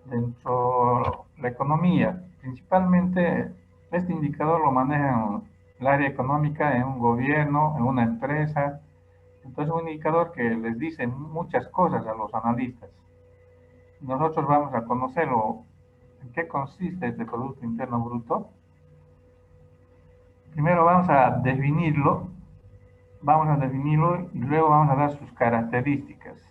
dentro de la economía. Principalmente, este indicador lo maneja en el área económica, en un gobierno, en una empresa. Entonces, un indicador que les dice muchas cosas a los analistas. Nosotros vamos a conocerlo. ¿En qué consiste este Producto Interno Bruto? Primero vamos a definirlo y luego vamos a dar sus características.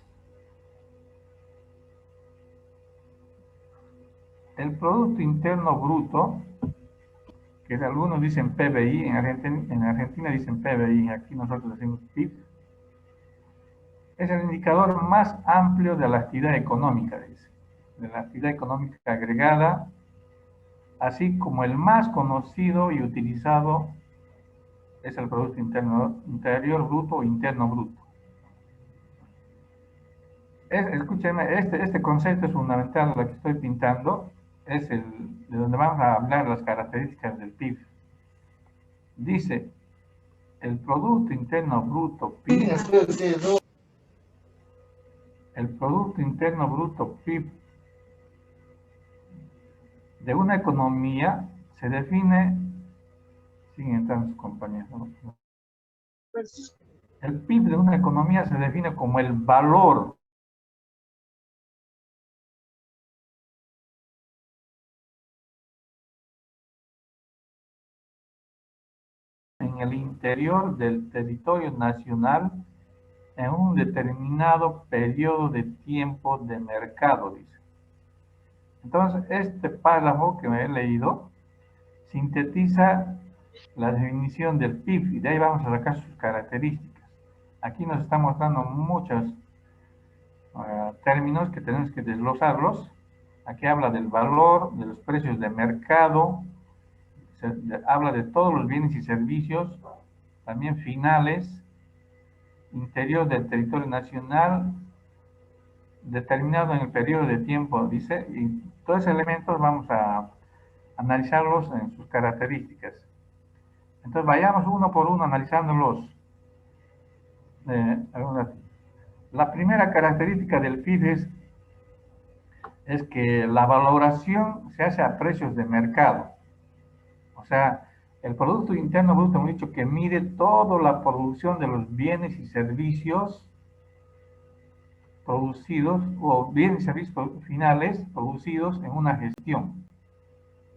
El Producto Interno Bruto, que algunos dicen PBI, en Argentina dicen PBI, aquí nosotros decimos PIB, es el indicador más amplio de la actividad económica, dice, de la actividad económica agregada, así como el más conocido y utilizado es el Producto Interior Bruto o Interno Bruto. Escúcheme, este concepto es fundamental, lo que estoy pintando, es de donde vamos a hablar las características del PIB. Dice, el Producto Interno Bruto PIB, el Producto Interno Bruto PIB de una economía se define, siguen entrando sus compañeros, ¿no? El PIB de una economía se define como el valor en el interior del territorio nacional en un determinado periodo de tiempo de mercado, dice. Entonces, este párrafo que me he leído sintetiza la definición del PIB y de ahí vamos a sacar sus características. Aquí nos está mostrando muchos términos que tenemos que desglosarlos. Aquí habla del valor, de los precios de mercado, habla de todos los bienes y servicios, también finales, interior del territorio nacional, determinado en el periodo de tiempo, dice, y todos esos elementos vamos a analizarlos en sus características. Entonces vayamos uno por uno analizándolos. La primera característica del PIB es que la valoración se hace a precios de mercado. O sea, el Producto Interno Bruto, hemos dicho que mide toda la producción de los bienes y servicios producidos, o bienes y servicios finales producidos en una gestión,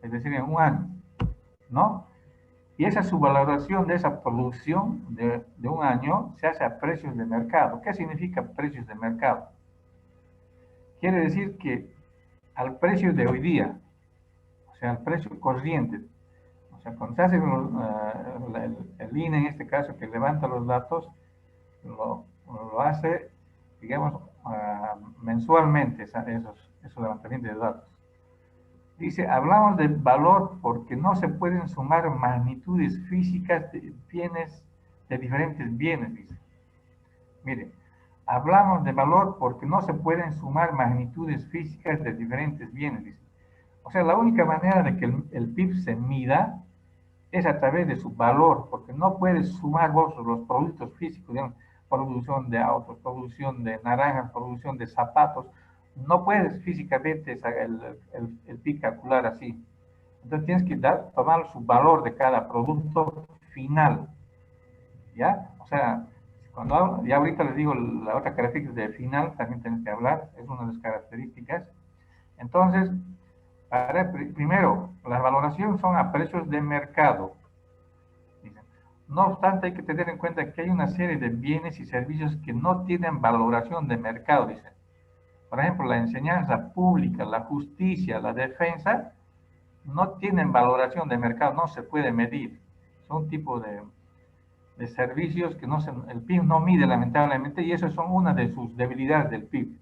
es decir, en un año, ¿no? Y esa subvaloración de esa producción de un año se hace a precios de mercado. ¿Qué significa precios de mercado? Quiere decir que al precio de hoy día, o sea, al precio corriente, o sea, cuando se hace el INE en este caso que levanta los datos, lo hace, digamos, mensualmente esos levantamientos de datos. Dice, hablamos de valor porque no se pueden sumar magnitudes físicas de bienes, de diferentes bienes, dice. Mire, hablamos de valor porque no se pueden sumar magnitudes físicas de diferentes bienes, dice. O sea, la única manera de que el PIB se mida es a través de su valor, porque no puedes sumar vos los productos físicos, digamos, producción de autos, producción de naranjas, producción de zapatos, no puedes físicamente el PIB calcular así. Entonces tienes que tomar su valor de cada producto final, ¿ya? O sea, cuando hablo, ya ahorita les digo la otra característica de final, también tienes que hablar, es una de las características. Entonces, primero, las valoraciones son a precios de mercado. No obstante, hay que tener en cuenta que hay una serie de bienes y servicios que no tienen valoración de mercado, dice. Por ejemplo, la enseñanza pública, la justicia, la defensa, no tienen valoración de mercado, no se puede medir. Son tipo de servicios que el PIB no mide lamentablemente y eso son una de sus debilidades del PIB.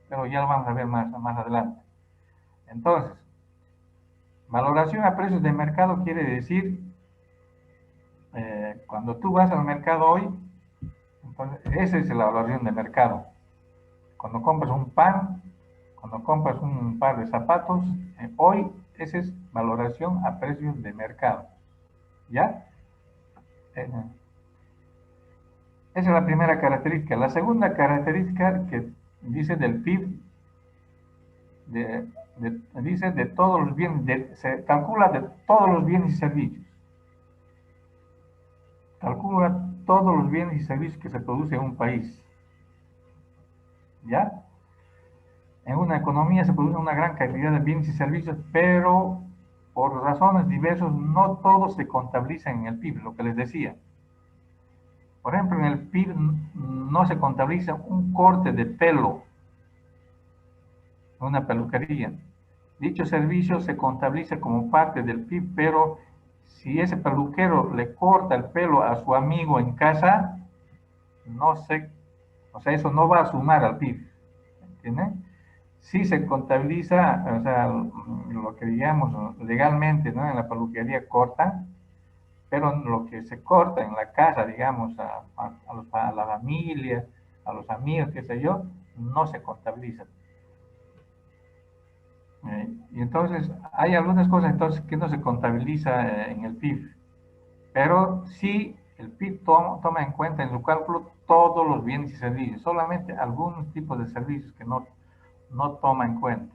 Pero ya lo vamos a ver más adelante. Entonces, valoración a precios de mercado quiere decir, cuando tú vas al mercado hoy, entonces esa es la valoración de mercado. Cuando compras un pan, cuando compras un par de zapatos, hoy esa es valoración a precios de mercado. ¿Ya? Esa es la primera característica. La segunda característica que dice del PIB dice de todos los bienes, se calcula de todos los bienes y servicios. Calcula todos los bienes y servicios que se producen en un país. ¿Ya? En una economía se produce una gran cantidad de bienes y servicios, pero por razones diversas no todos se contabilizan en el PIB, lo que les decía. Por ejemplo, en el PIB no se contabiliza un corte de pelo en una peluquería. Dicho servicio se contabiliza como parte del PIB, pero si ese peluquero le corta el pelo a su amigo en casa, no sé, o sea, eso no va a sumar al PIB, ¿entienden? Sí se contabiliza, o sea, lo que digamos legalmente, ¿no? En la peluquería cortan, pero lo que se corta en la casa, digamos, a la familia, a los amigos, qué sé yo, no se contabiliza. Y entonces hay algunas cosas entonces que no se contabiliza en el PIB, pero sí el PIB toma en cuenta en su cálculo todos los bienes y servicios, solamente algunos tipos de servicios que no toma en cuenta.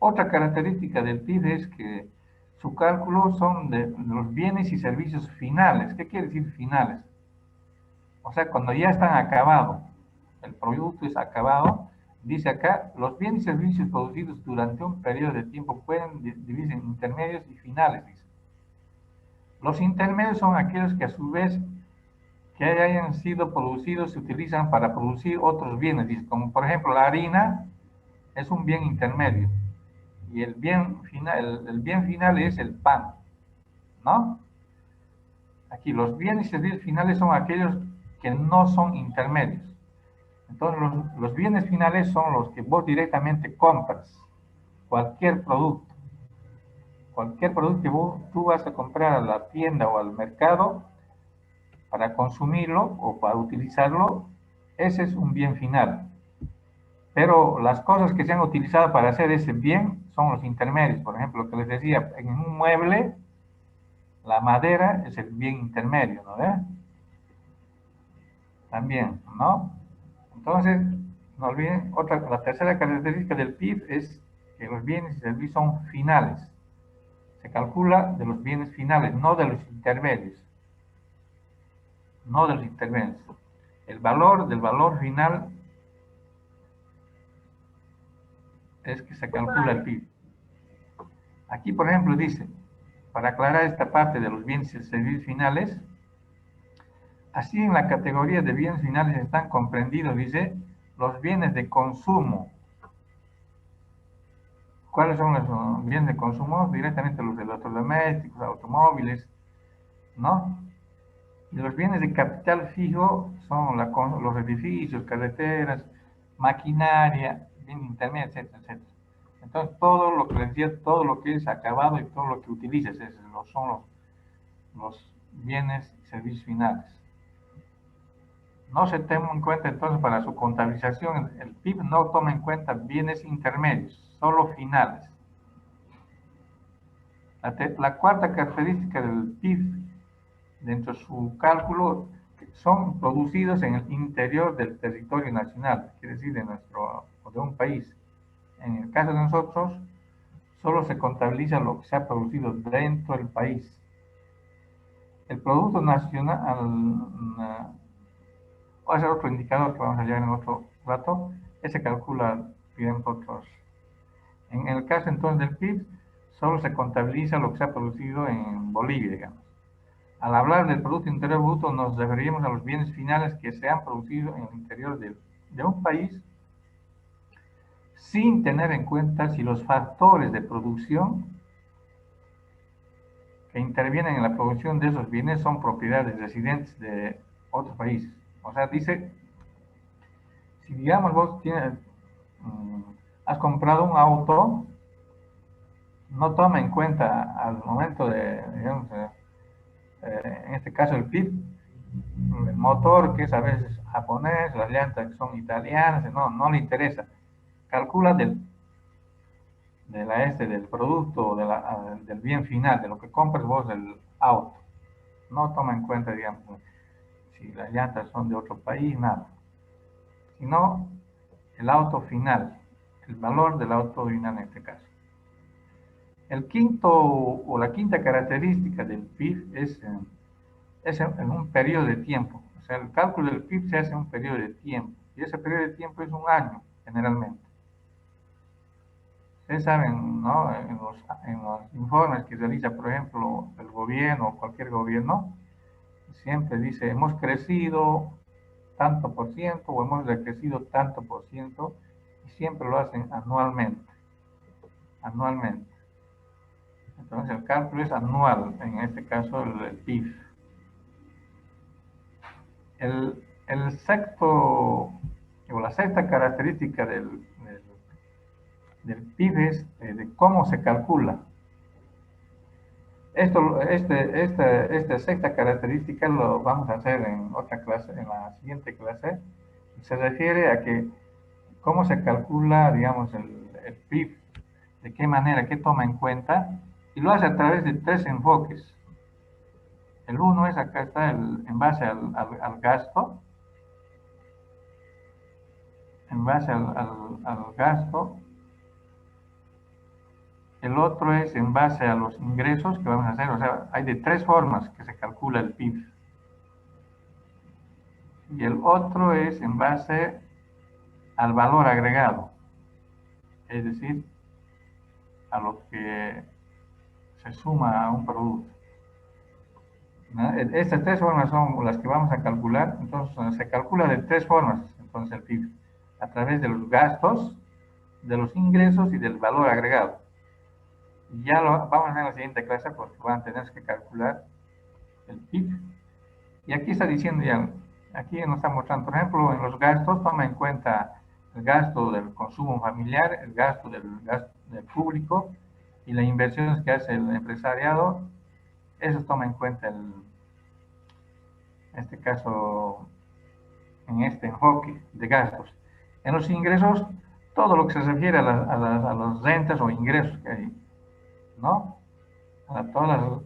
Otra característica del PIB es que su cálculo son de los bienes y servicios finales. ¿Qué quiere decir finales? O sea, cuando ya están acabados, el producto es acabado, dice acá, los bienes y servicios producidos durante un periodo de tiempo pueden dividirse en intermedios y finales, dice. Los intermedios son aquellos que a su vez que hayan sido producidos se utilizan para producir otros bienes, dice, como por ejemplo la harina es un bien intermedio y el bien final es el pan, ¿no? Aquí los bienes y servicios finales son aquellos que no son intermedios. Entonces los bienes finales son los que vos directamente compras, cualquier producto. Cualquier producto que tú vas a comprar a la tienda o al mercado para consumirlo o para utilizarlo, ese es un bien final. Pero las cosas que se han utilizado para hacer ese bien son los intermedios. Por ejemplo, lo que les decía, en un mueble, la madera es el bien intermedio, ¿no? También, ¿no? Entonces, no olviden, la tercera característica del PIB es que los bienes y servicios son finales. Se calcula de los bienes finales, no de los intermedios. No de los intermedios. El valor del valor final es que se calcula el PIB. Aquí, por ejemplo, dice, para aclarar esta parte de los bienes y servicios finales, así en la categoría de bienes finales están comprendidos, dice, los bienes de consumo. ¿Cuáles son los bienes de consumo? Directamente los electrodomésticos, automóviles, ¿no? Y los bienes de capital fijo son los edificios, carreteras, maquinaria, bienes intermedios, etcétera, etcétera. Entonces, todo lo que les decía, todo lo que es acabado y todo lo que utilices, son los bienes y servicios finales. No se toma en cuenta entonces para su contabilización, el PIB no toma en cuenta bienes intermedios, solo finales. La cuarta característica del PIB dentro de su cálculo son producidos en el interior del territorio nacional, quiere decir de un país. En el caso de nosotros, solo se contabiliza lo que se ha producido dentro del país. El Producto Nacional, va a ser otro indicador que vamos a llegar en otro rato, ese calcula bien otros. En el caso entonces del PIB, solo se contabiliza lo que se ha producido en Bolivia, digamos. Al hablar del Producto Interior Bruto, nos referimos a los bienes finales que se han producido en el interior de un país sin tener en cuenta si los factores de producción que intervienen en la producción de esos bienes son propiedades residentes de otros países. O sea, dice, si digamos vos has comprado un auto, no toma en cuenta al momento de, digamos, en este caso el PIB, el motor que es a veces japonés, las llantas que son italianas, no le interesa. Calcula del producto, del bien final, de lo que compras vos del auto. No toma en cuenta, digamos, si las llantas son de otro país, nada. Sino el auto final, el valor del auto final en este caso. El quinto o la quinta característica del PIB es en un periodo de tiempo. O sea, el cálculo del PIB se hace en un periodo de tiempo. Y ese periodo de tiempo es un año, generalmente. Ustedes saben, ¿no? En los informes que realiza, por ejemplo, el gobierno o cualquier gobierno, siempre dice, hemos crecido tanto por ciento o hemos decrecido tanto por ciento, y siempre lo hacen anualmente. Anualmente. Entonces, el cálculo es anual, en este caso el PIB. El sexto o la sexta característica del PIB es de cómo se calcula. Esta sexta característica lo vamos a hacer en otra clase, en la siguiente clase. Se refiere a que cómo se calcula, digamos, el PIB, de qué manera, qué toma en cuenta, y lo hace a través de tres enfoques. El uno es, acá está, en base al gasto, en base al gasto. El otro es en base a los ingresos que vamos a hacer. O sea, hay de tres formas que se calcula el PIB. Y el otro es en base al valor agregado. Es decir, a lo que se suma a un producto. ¿No? Estas tres formas son las que vamos a calcular. Entonces, se calcula de tres formas, entonces, el PIB. A través de los gastos, de los ingresos y del valor agregado. Ya lo vamos a ver en la siguiente clase porque van a tener que calcular el PIB. Y aquí está diciendo ya, aquí nos está mostrando, por ejemplo, en los gastos, toma en cuenta el gasto del consumo familiar, el gasto del público y las inversiones que hace el empresariado. Eso toma en cuenta en este caso, en este enfoque de gastos. En los ingresos, todo lo que se refiere a las rentas o ingresos que hay, ¿no? A todas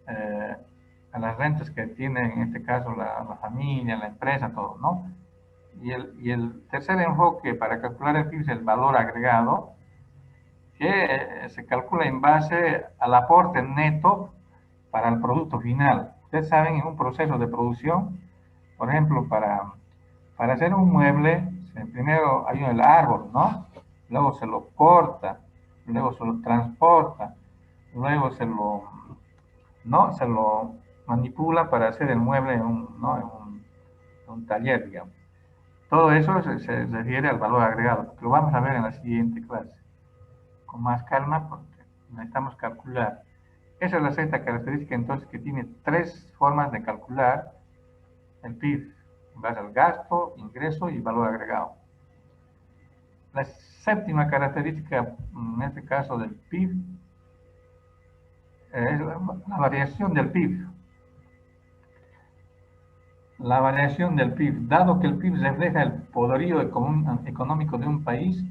a las rentas que tiene en este caso la familia, la empresa, todo, ¿no? Y el tercer enfoque para calcular el PIB es el valor agregado, que se calcula en base al aporte neto para el producto final. Ustedes saben, en un proceso de producción, por ejemplo, para hacer un mueble, primero hay el árbol, ¿no? Luego se lo corta, luego se lo transporta, luego ¿no? Se lo manipula para hacer el mueble ¿no? en un taller, digamos. Todo eso se refiere al valor agregado, que lo vamos a ver en la siguiente clase, con más calma, porque necesitamos calcular. Esa es la sexta característica, entonces, que tiene tres formas de calcular el PIB, en base al gasto, ingreso y valor agregado. La séptima característica, en este caso del PIB, es la variación del PIB. La variación del PIB, dado que el PIB refleja el poderío económico de un país,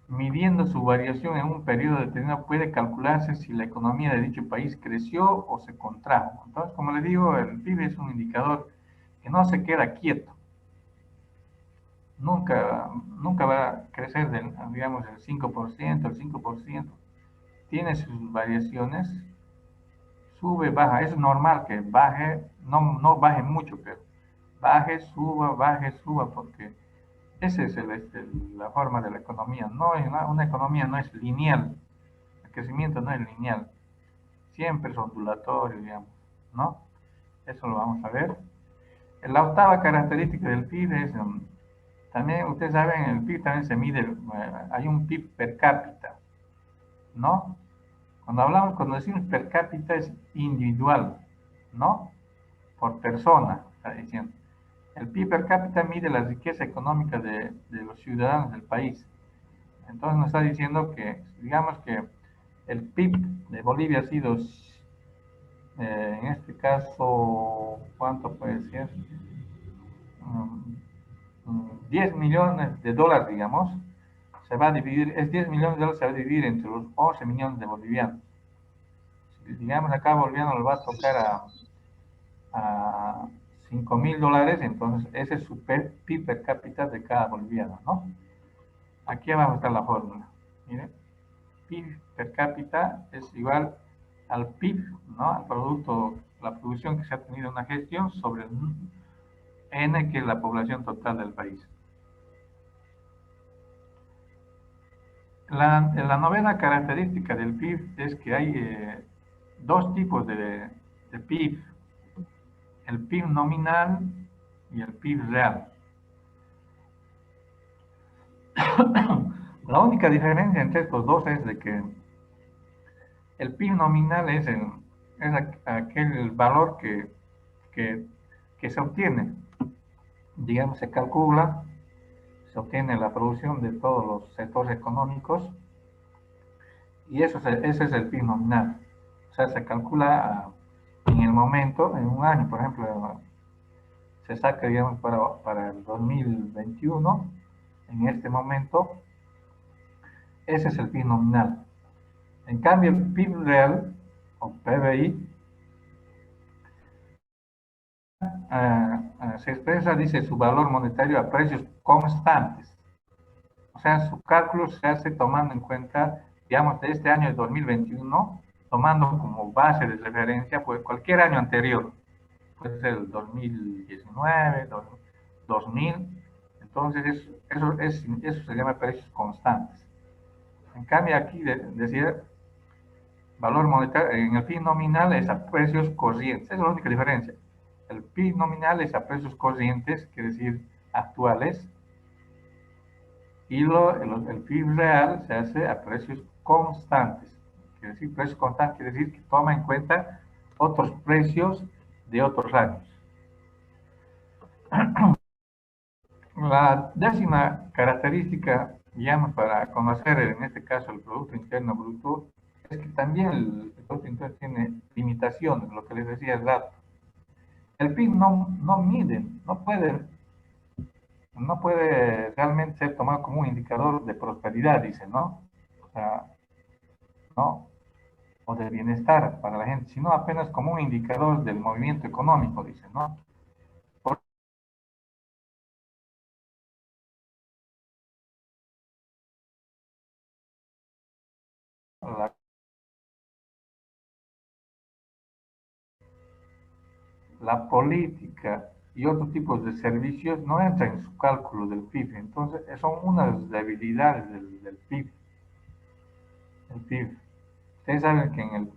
midiendo su variación en un periodo determinado puede calcularse si la economía de dicho país creció o se contrajo. Entonces, como les digo, el PIB es un indicador que no se queda quieto. Nunca va a crecer, digamos, el 5%, el 5%. Tiene sus variaciones, sube, baja. Es normal que baje, no baje mucho, pero baje, suba, porque esa es la forma de la economía. Una economía no es lineal, el crecimiento no es lineal, siempre es ondulatorio, digamos, ¿no? Eso lo vamos a ver. La octava característica del PIB es, también ustedes saben, el PIB también se mide, hay un PIB per cápita, ¿no? Cuando decimos per cápita es individual, ¿no? Por persona, está diciendo. El PIB per cápita mide la riqueza económica de los ciudadanos del país. Entonces nos está diciendo que, digamos que el PIB de Bolivia ha sido, en este caso, ¿cuánto puede ser? 10 millones de dólares, digamos, se va a dividir, es 10 millones de dólares se va a dividir entre los 11 millones de bolivianos. Si digamos acá boliviano le va a tocar a $5.000, entonces ese es su PIB per cápita de cada boliviano, ¿no? Aquí abajo está la fórmula. Miren, PIB per cápita es igual al PIB, ¿no? Al producto, la producción que se ha tenido en una gestión sobre el N, que es la población total del país. La novena característica del PIB es que hay dos tipos de PIB, el PIB nominal y el PIB real. La única diferencia entre estos dos es de que el PIB nominal es aquel valor que se obtiene, digamos, se calcula, se obtiene la producción de todos los sectores económicos y ese es el PIB nominal. O sea, se calcula en el momento, en un año, por ejemplo, se saca, digamos, para el 2021, en este momento, ese es el PIB nominal. En cambio, el PIB real, o PBI, se expresa, dice, su valor monetario a precios constantes. O sea, su cálculo se hace tomando en cuenta, digamos, de este año de 2021, tomando como base de referencia pues, cualquier año anterior. Puede ser el 2019, 2000. Entonces, eso se llama precios constantes. En cambio, aquí decía valor monetario, en el PIB nominal es a precios corrientes. Esa es la única diferencia. El PIB nominal es a precios corrientes, quiere decir actuales, y el PIB real se hace a precios constantes. Quiere decir, precios constantes quiere decir que toma en cuenta otros precios de otros años. La décima característica, digamos, para conocer en este caso el Producto Interno Bruto, es que también el Producto Interno tiene limitaciones, lo que les decía el dato. El PIB no mide, no puede realmente ser tomado como un indicador de prosperidad, dice, ¿no? O sea, ¿no? O de bienestar para la gente, sino apenas como un indicador del movimiento económico, dice, ¿no? Por la, la política y otros tipos de servicios no entran en su cálculo del PIB, entonces son unas debilidades del PIB. El PIB. Ustedes saben que en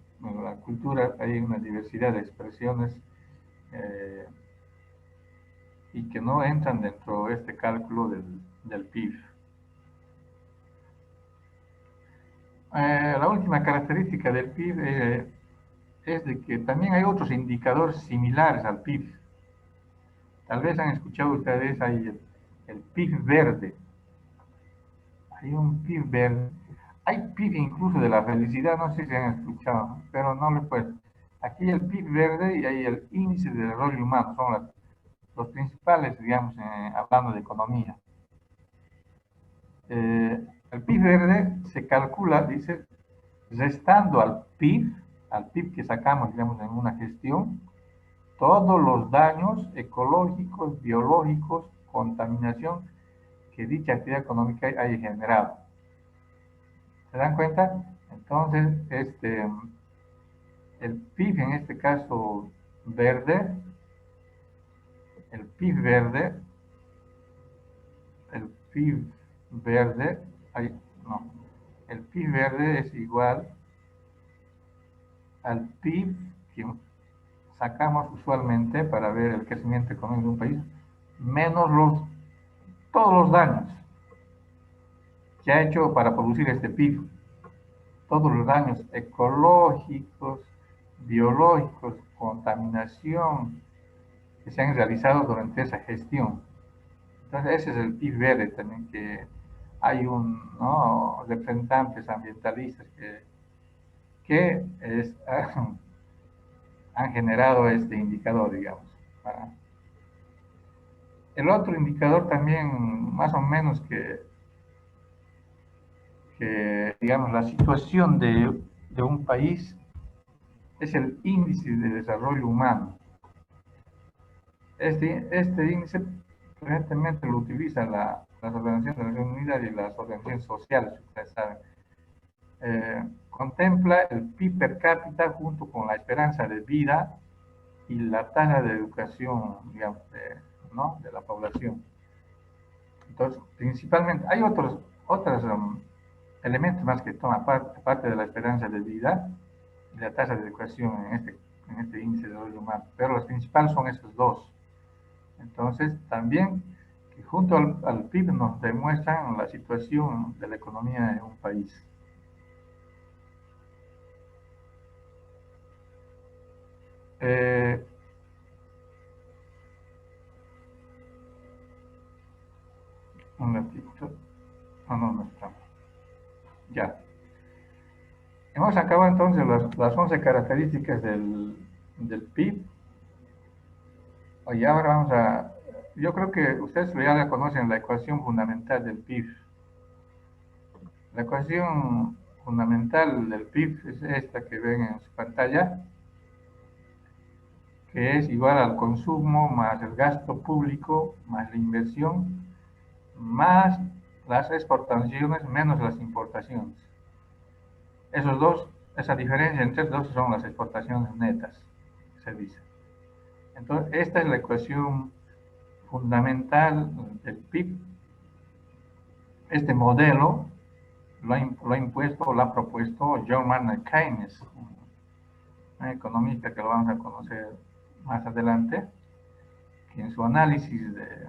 la cultura hay una diversidad de expresiones eh, y que no entran dentro de este cálculo del PIB. La última característica del PIB es de que también hay otros indicadores similares al PIB. Tal vez han escuchado ustedes, hay el PIB verde. Hay un PIB verde. Hay PIB incluso de la felicidad, no sé si han escuchado, pero no le puedo. Aquí hay el PIB verde y hay el índice de desarrollo humano, son los principales, digamos, hablando de economía. El PIB verde se calcula, dice, restando al PIB que sacamos, digamos, en una gestión, todos los daños ecológicos, biológicos, contaminación que dicha actividad económica haya generado. ¿Se dan cuenta? Entonces, el PIB en este caso verde, el PIB verde, el PIB verde, no, el PIB verde es igual al PIB que sacamos usualmente para ver el crecimiento económico de un país, menos todos los daños que ha hecho para producir este PIB. Todos los daños ecológicos, biológicos, contaminación que se han realizado durante esa gestión. Entonces, ese es el PIB verde también, que hay ¿no? representantes ambientalistas que han generado este indicador, digamos. El otro indicador también, más o menos, digamos, la situación de un país es el índice de desarrollo humano. Este índice, evidentemente, lo utiliza las organizaciones de Naciones Unidas y las organizaciones sociales, ustedes saben. Contempla el PIB per cápita junto con la esperanza de vida y la tasa de educación, digamos, ¿no? de la población. Entonces, principalmente, hay otros elementos más que toman parte de la esperanza de vida y la tasa de educación en este índice de desarrollo humano, pero los principales son estos dos. Entonces, también, que junto al PIB nos demuestran la situación de la economía de un país. Un ratito. No estamos. Ya. Hemos acabado entonces las 11 características del PIB. Y ahora vamos a... Yo creo que ustedes ya la conocen, la ecuación fundamental del PIB. La ecuación fundamental del PIB es esta que ven en su pantalla, que es igual al consumo más el gasto público más la inversión más las exportaciones menos las importaciones. Esa diferencia entre dos son las exportaciones netas, se dice. Entonces, esta es la ecuación fundamental del PIB. Este modelo lo ha impuesto, lo ha propuesto John Maynard Keynes, un economista que lo vamos a conocer más adelante, que en su análisis de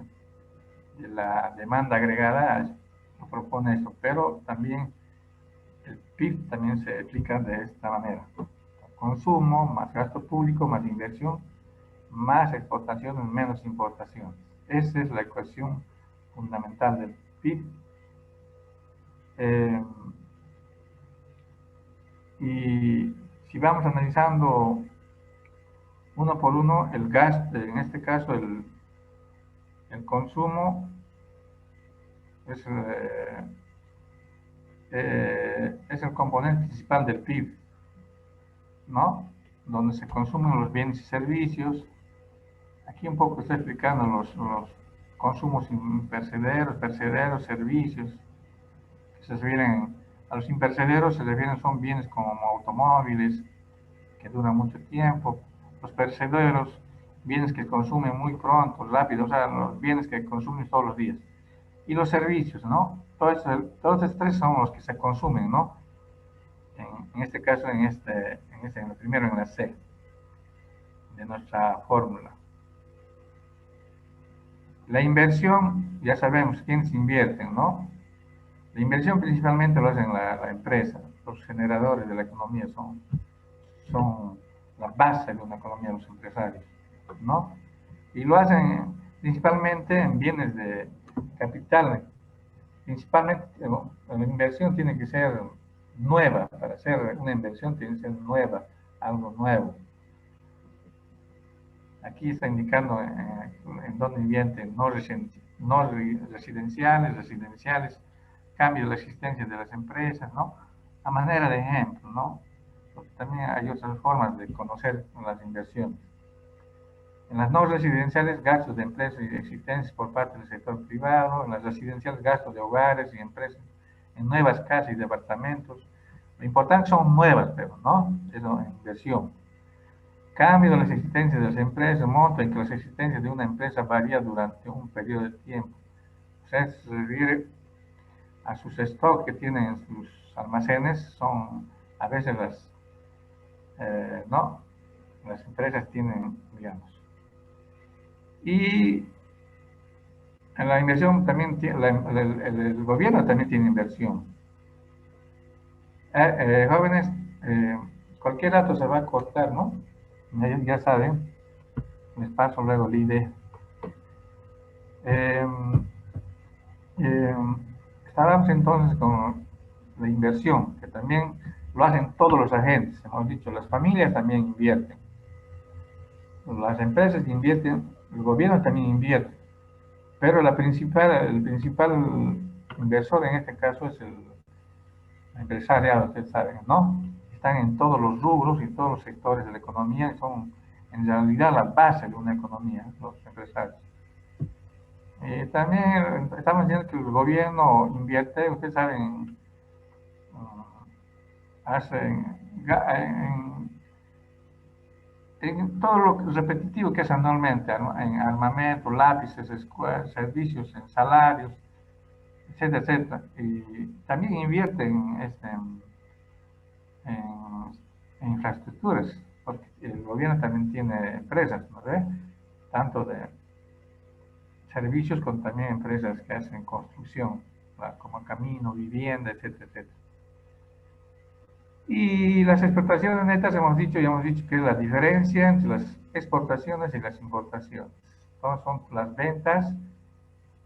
la demanda agregada lo propone eso, pero también el PIB también se explica de esta manera. Consumo más gasto público más inversión más exportaciones menos importaciones. Esa es la ecuación fundamental del PIB. Y si vamos analizando uno por uno, el gasto, en este caso el consumo es el componente principal del PIB, ¿no? Donde se consumen los bienes y servicios. Aquí un poco estoy explicando los consumos impercederos, servicios, que se refieren a los impercederos, se refieren son bienes como automóviles, que duran mucho tiempo, los percederos, bienes que consumen muy pronto, rápido, o sea, los bienes que consumen todos los días. Y los servicios, ¿no? Todos estos tres son los que se consumen, ¿no? En este caso, en el primero, en la C de nuestra fórmula. La inversión, ya sabemos quiénes invierten, ¿no? La inversión principalmente lo hacen la empresa, los generadores de la economía son la base de una economía, los empresarios, ¿no? Y lo hacen principalmente en bienes de capital. Principalmente, la inversión tiene que ser nueva. Para hacer una inversión tiene que ser nueva, algo nuevo. Aquí está indicando en dónde invierten, no residenciales, cambio de la existencia de las empresas, ¿no? A manera de ejemplo, ¿no? Porque también hay otras formas de conocer las inversiones. En las no residenciales, gastos de empresas y existencias por parte del sector privado. En las residenciales, gastos de hogares y empresas. En nuevas casas y departamentos. Lo importante son nuevas, pero no, es una inversión. Cambio de las existencias de las empresas, monto en que las existencias de una empresa varía durante un periodo de tiempo. O sea, se refiere a sus stocks que tienen en sus almacenes, son a veces no, las empresas tienen, digamos. Y en la inversión también, el gobierno también tiene inversión. Jóvenes, cualquier dato se va a cortar, ¿no? Ya saben, les paso luego la idea. Estábamos entonces con la inversión, que también lo hacen todos los agentes. Hemos dicho, las familias también invierten. Las empresas invierten, el gobierno también invierte. Pero el principal inversor en este caso es el empresariado, ustedes saben, ¿no? Están en todos los rubros y todos los sectores de la economía y son en realidad la base de una economía, los empresarios. También estamos diciendo que el gobierno invierte, ustedes saben, hace en todo lo repetitivo que es anualmente, en armamento, lápices, servicios, en salarios, etcétera, etcétera. Y también invierte en infraestructuras, porque el gobierno también tiene empresas, ¿no ve? Tanto de servicios como también empresas que hacen construcción, como camino, vivienda, etcétera, etcétera. Y las exportaciones netas hemos dicho, ya hemos dicho que es la diferencia entre las exportaciones y las importaciones. Entonces son las ventas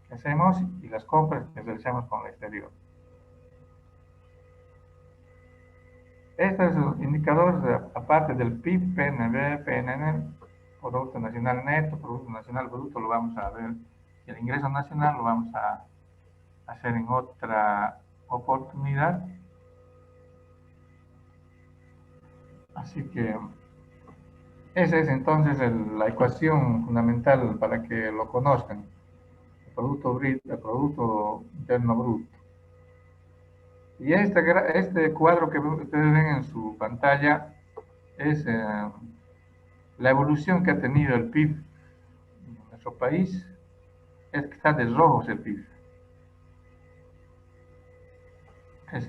que hacemos y las compras que realizamos con el exterior. Estos indicadores, aparte del PIB, PNB, PNN, Producto Nacional Neto, Producto Nacional Bruto, lo vamos a ver, y el ingreso nacional lo vamos a hacer en otra oportunidad. Así que esa es entonces la ecuación fundamental para que lo conozcan, el Producto Interno Bruto. Y este cuadro que ustedes ven en su pantalla es la evolución que ha tenido el PIB en nuestro país. Es que está de rojo el PIB. Es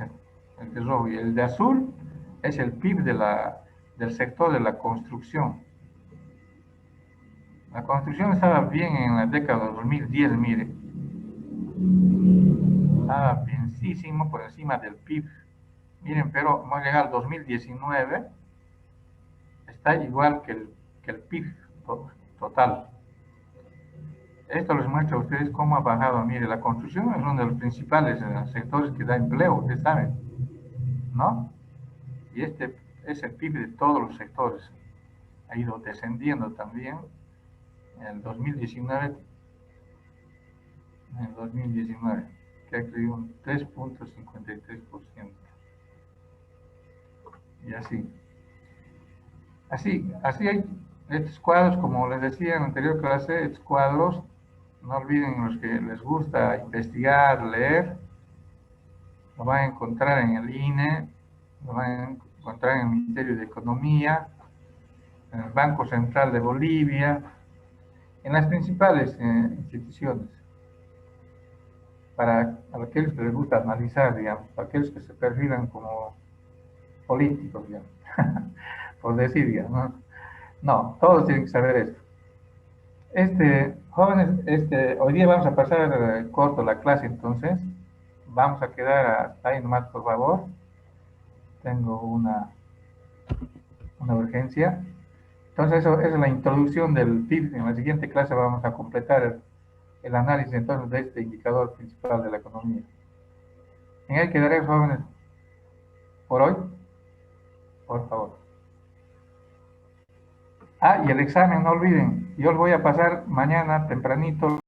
el de rojo. Y el de azul es el PIB del sector de la construcción. La construcción estaba bien en la década de 2010, mire. Estaba bienísimo por encima del PIB. Miren, pero hemos llegado al 2019, está igual que el PIB total. Esto les muestra a ustedes cómo ha bajado. Mire, la construcción es uno de los principales sectores que da empleo, ustedes saben, ¿no? Y este es el PIB de todos los sectores. Ha ido descendiendo también. En el 2019, que ha crecido un 3.53%. Y así. Así hay estos cuadros, como les decía en la anterior clase, estos cuadros, no olviden los que les gusta investigar, leer, lo van a encontrar en el INE, lo van a encontrar en el Ministerio de Economía, en el Banco Central de Bolivia, en las principales instituciones, para aquellos que les gusta analizar, digamos, para aquellos que se perfilan como políticos, digamos, por decir, digamos, ¿no? No, todos tienen que saber esto. Jóvenes, hoy día vamos a pasar corto la clase, entonces vamos a quedar hasta ahí nomás, por favor. Tengo una urgencia. Entonces, eso es la introducción del PIB. En la siguiente clase vamos a completar el análisis entonces de este indicador principal de la economía. En ahí quedaré, jóvenes, por hoy, por favor. Y el examen, no olviden, yo lo voy a pasar mañana tempranito.